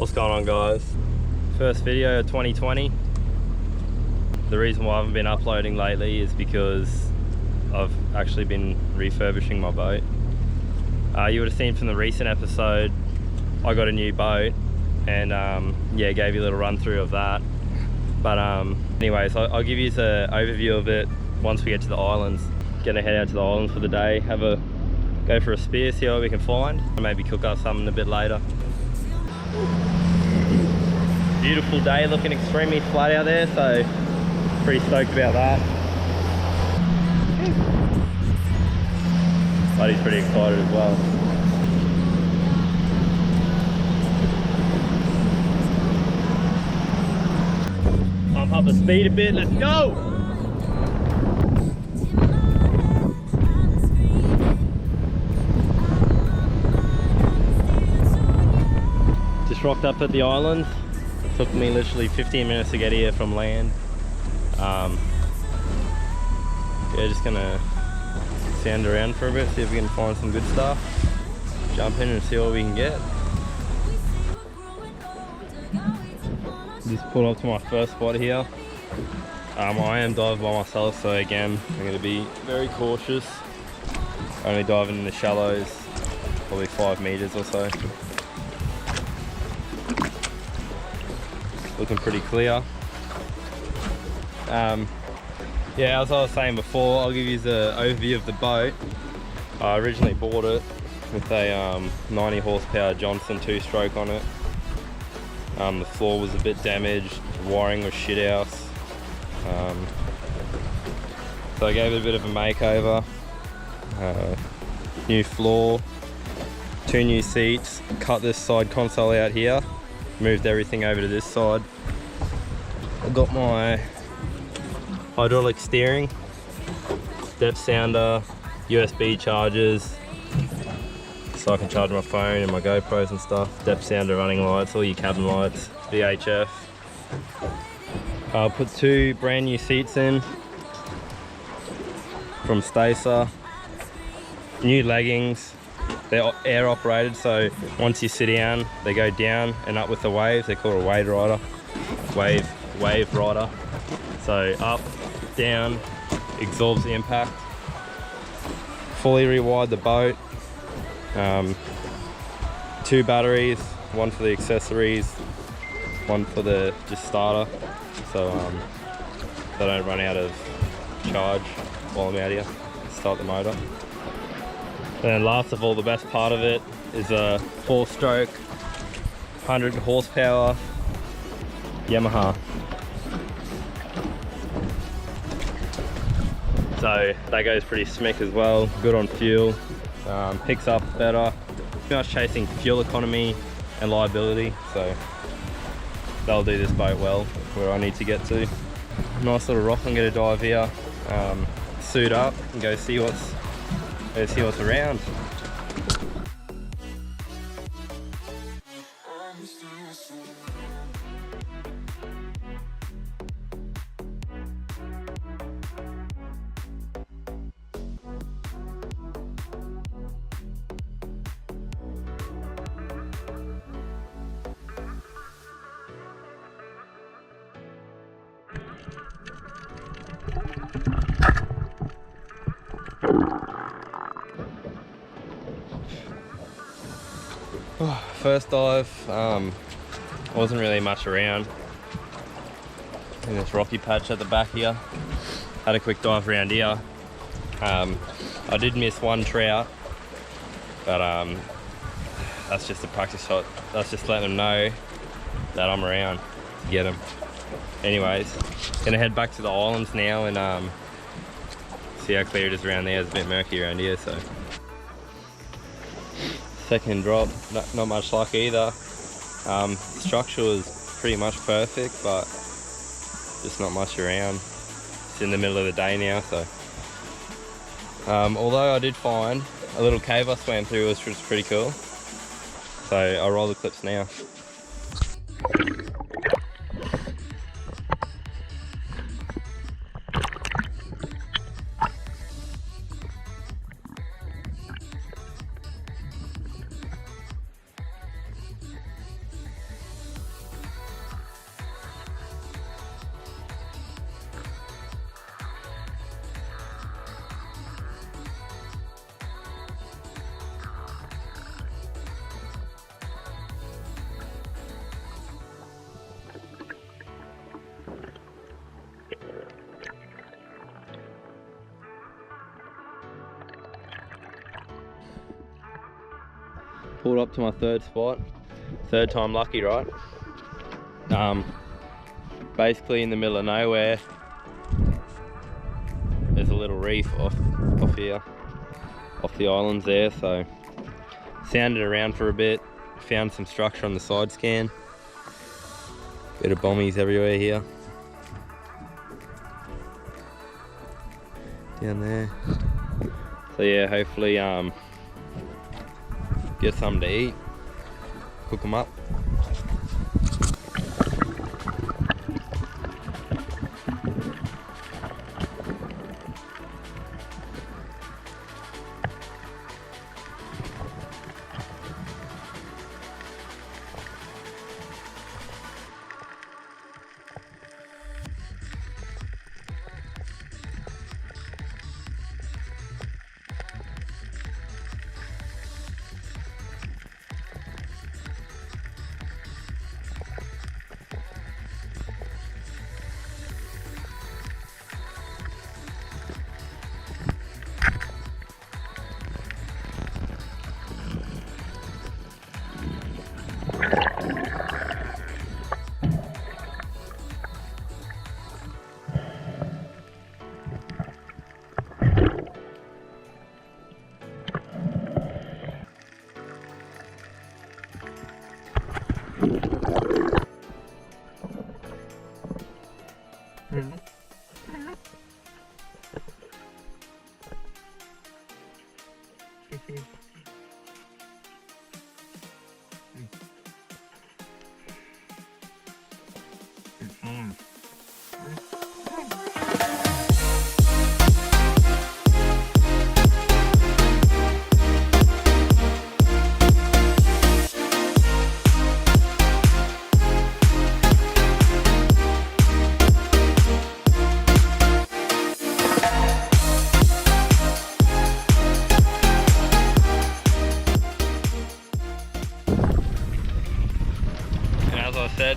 What's going on, guys? First video of 2020. The reason why I haven't been uploading lately is because I've actually been refurbishing my boat. You would have seen from the recent episode I got a new boat, and yeah, gave you a little run through of that. But anyways, I'll give you the overview of it once we get to the islands. Gonna head out to the islands for the day, go for a spear, see what we can find, and maybe cook up something a bit later. Beautiful day, looking extremely flat out there, so pretty stoked about that. Buddy's pretty excited as well. Pump up the speed a bit, let's go! Just rocked up at the island. Took me literally 15 minutes to get here from land. Yeah, just gonna sand around for a bit, see if we can find some good stuff. Jump in and see what we can get. Just pulled up to my first spot here. I am diving by myself, so again, I'm gonna be very cautious. Only diving in the shallows, probably 5 meters or so. Looking pretty clear. Yeah, as I was saying before, I'll give you the overview of the boat. I originally bought it with a 90 horsepower Johnson 2-stroke on it. The floor was a bit damaged, the wiring was shit house. So I gave it a bit of a makeover. New floor, 2 new seats, cut this side console out here, moved everything over to this side. I've got my hydraulic steering, depth sounder, USB chargers, so I can charge my phone and my GoPros and stuff. Depth sounder, running lights, all your cabin lights, VHF. I'll put 2 brand new seats in from Stacer. New leggings. They're air operated, so once you sit down, they go down and up with the waves. They're called a wave rider. Wave rider. So up, down, absorbs the impact. Fully rewired the boat. 2 batteries, 1 for the accessories, 1 for the just starter, so they don't run out of charge while I'm out here. Start the motor. And then last of all, the best part of it is a 4-stroke, 100 horsepower Yamaha. So that goes pretty smick as well, good on fuel, picks up better. Pretty much chasing fuel economy and liability, so that'll do this boat well where I need to get to. Nice little rock. I'm gonna dive here, suit up and go see what's around. First dive, wasn't really much around in this rocky patch at the back here. Had a quick dive around here. I did miss 1 trout, but that's just a practice shot. That's just letting them know that I'm around to get them. Anyways, gonna head back to the islands now and see how clear it is around there. It's a bit murky around here, so. Second drop, not much luck either. Structure was pretty much perfect, but just not much around. It's in the middle of the day now, so. Although I did find a little cave I swam through, which was pretty cool. So I'll roll the clips now. pulled up to my third spot. Third time lucky, right? Basically in the middle of nowhere. There's a little reef off here, off the islands there, so sounded around for a bit, found some structure on the side scan. Bit of bommies everywhere here. Down there. So yeah, hopefully get something to eat, cook them up.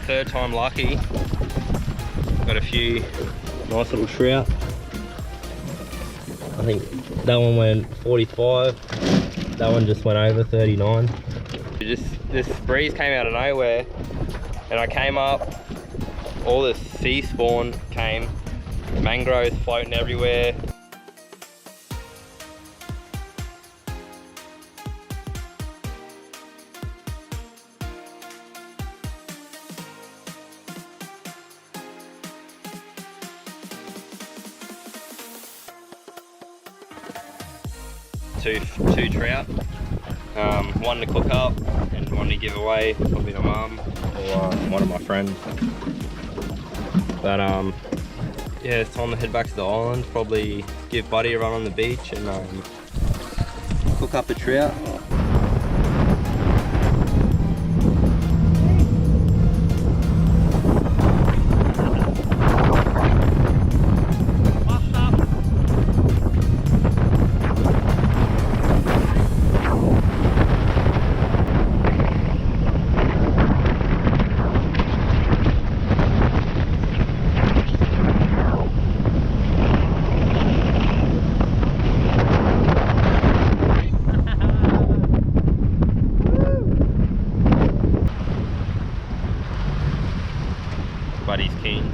Third time lucky. Got a few nice little trout. I think that one went 45. That one just went over 39. This breeze came out of nowhere, and I came up. All this sea spawn came. Mangroves floating everywhere. Two trout, one to cook up and one to give away, probably to mum or one of my friends. But yeah, it's time to head back to the island, probably give Buddy a run on the beach and cook up a trout. Buddy's keen.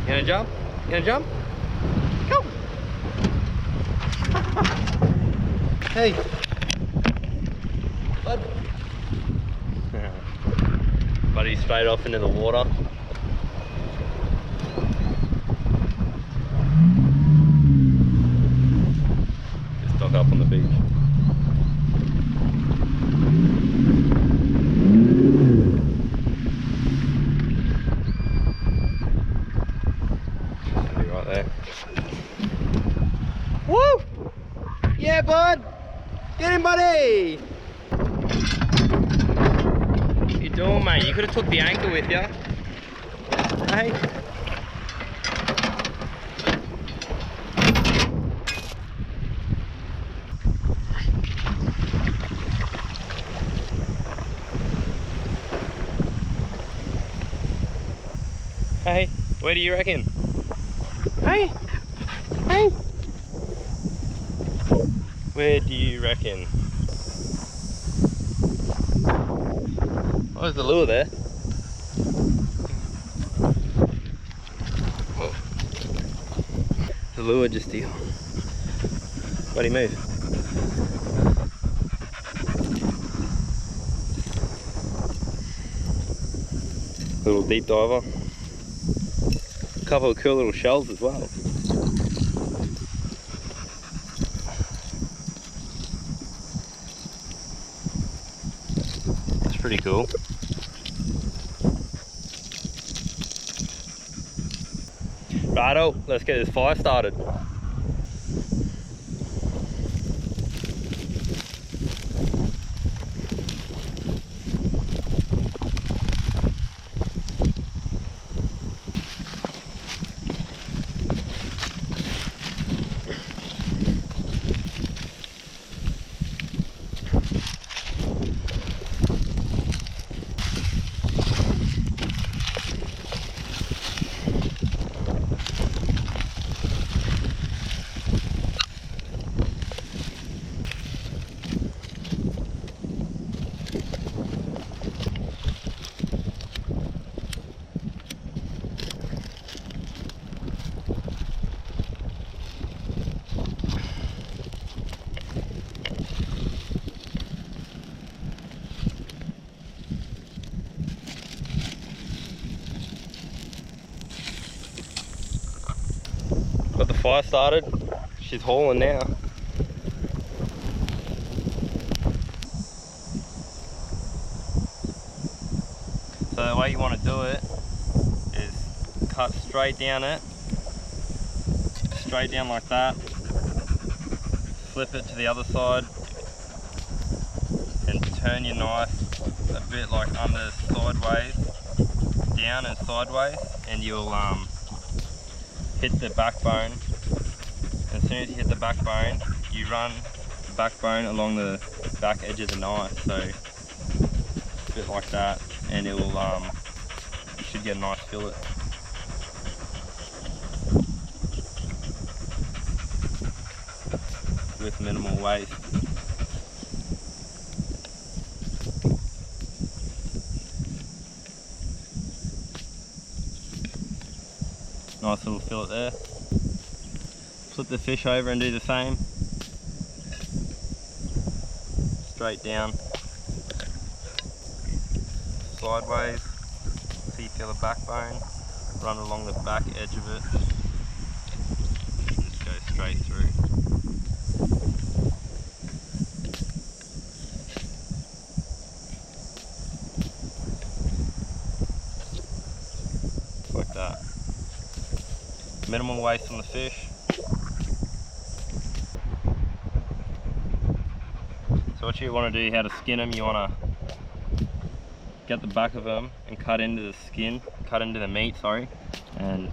You gonna jump? You gonna jump? Go! Hey! Bud! Buddy's straight off into the water. Just dock up on the beach. Woo! Yeah, bud! Get him, buddy! What you doing, mate? You could have took the anchor with you. Hey? Hey, where do you reckon? Hey! Hey! Where do you reckon? Oh, there's the lure there. Oh. The lure just here. Why'd he move? Little deep diver. A couple of cool little shells as well. That's pretty cool. Righto, let's get this fire started. Got the fire started. She's hauling now. So the way you want to do it is cut straight down it, straight down like that, flip it to the other side and turn your knife a bit like under sideways, down and sideways, and you'll hit the backbone. As soon as you hit the backbone, you run the backbone along the back edge of the knife, so a bit like that, and it will you should get a nice fillet. With minimal waste. Nice little fillet there. Flip the fish over and do the same. Straight down. Sideways. So you feel the backbone. Run along the back edge of it. And just go straight through. Like that. Minimum waste on the fish. So what you want to do, how to skin them, you want to get the back of them and cut into the skin, cut into the meat, sorry, and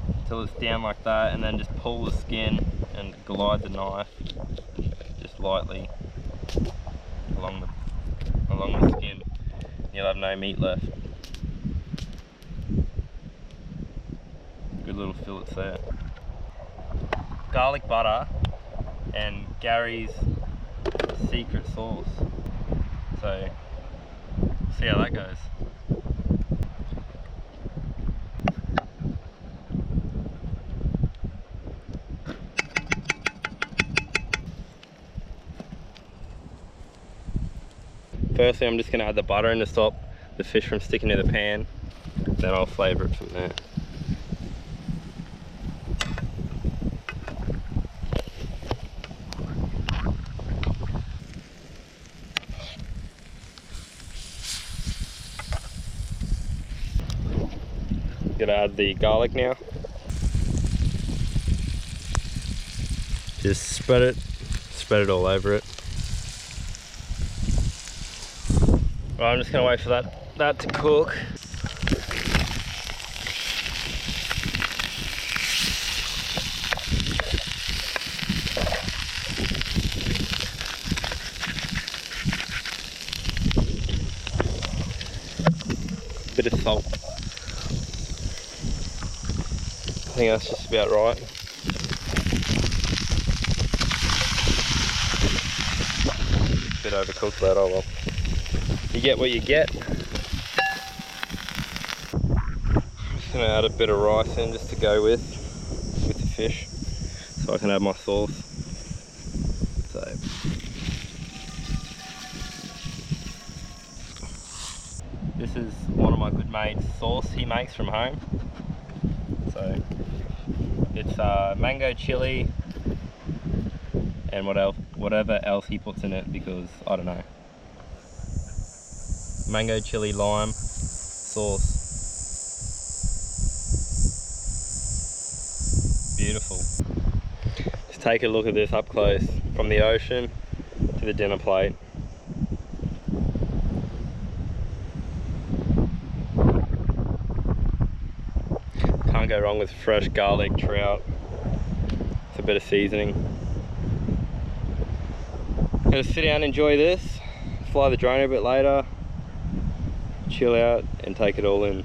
until it's down like that, and then just pull the skin and glide the knife just lightly along the skin. You'll have no meat left. Good little fillets there. Garlic butter and Gary's secret sauce. So, see how that goes. Firstly, I'm just going to add the butter in to stop the fish from sticking to the pan. Then I'll flavour it from there. Gonna add the garlic now. Just spread it all over it. Right, I'm just gonna wait for that to cook. Bit of salt. I think that's just about right. Bit overcooked, but oh well. you get what you get. I'm just gonna add a bit of rice in just to go with the fish, so I can add my sauce. So this is one of my good mates' sauce he makes from home. So it's mango chili and whatever else he puts in it, because I don't know. Mango chili lime sauce. Beautiful. Just take a look at this up close, from the ocean to the dinner plate. Can't go wrong with fresh garlic trout. It's a bit of seasoning. Gonna sit down and enjoy this, fly the drone a bit later, chill out and take it all in.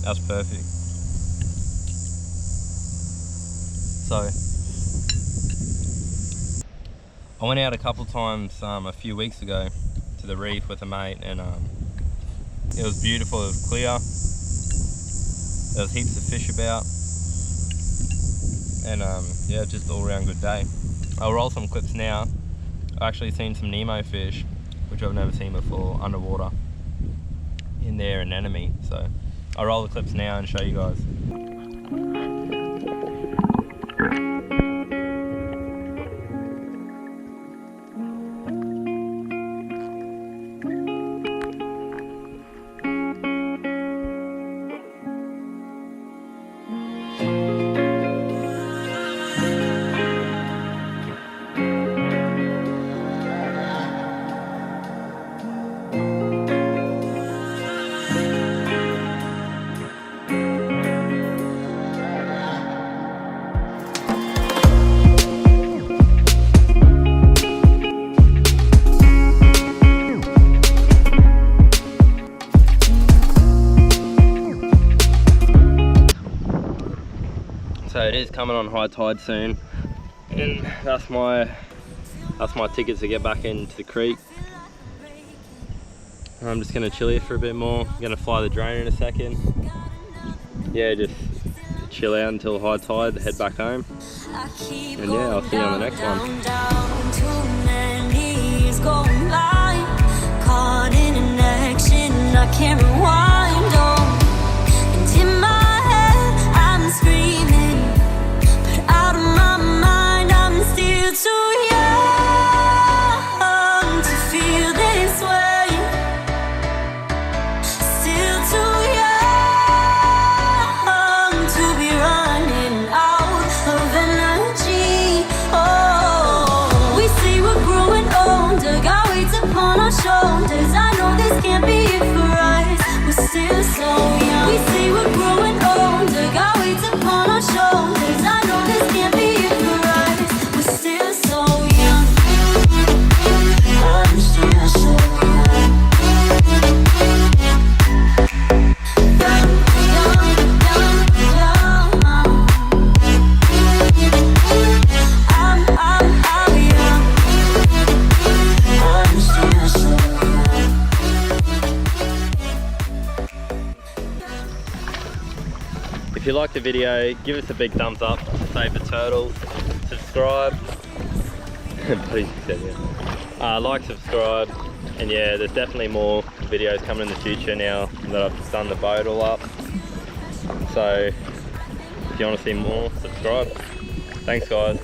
That's perfect. So I went out a couple times a few weeks ago to the reef with a mate, and it was beautiful. It was clear. There was heaps of fish about, and yeah, just all around good day. I'll roll some clips now. I've actually seen some Nemo fish, which I've never seen before, underwater in their anemone. So I'll roll the clips now and show you guys. So it is coming on high tide soon, and that's my ticket to get back into the creek. I'm just gonna chill here for a bit more. I'm gonna fly the drone in a second. Yeah, just chill out until high tide, head back home. And yeah, I'll see you on the next one. Caught in an action, I can't rewind on. And in my head, I'm screaming, but out of my mind, I'm still too young to feel this way. Still too young to be running out of energy. Oh, we say we're growing older, got weights upon our shoulders. I know this can't be it for us, we're still so young. We say we're growing older, got weights upon our shoulders. I know this can't be it for us, we're still so young. I'm still so young. Young, young, young, young. I'm young. I'm still so young. If you liked the video, give us a big thumbs up, save the turtles, subscribe. Please said yeah. Like, subscribe, and yeah, there's definitely more videos coming in the future now that I've done the boat all up. So if you want to see more, subscribe. Thanks guys.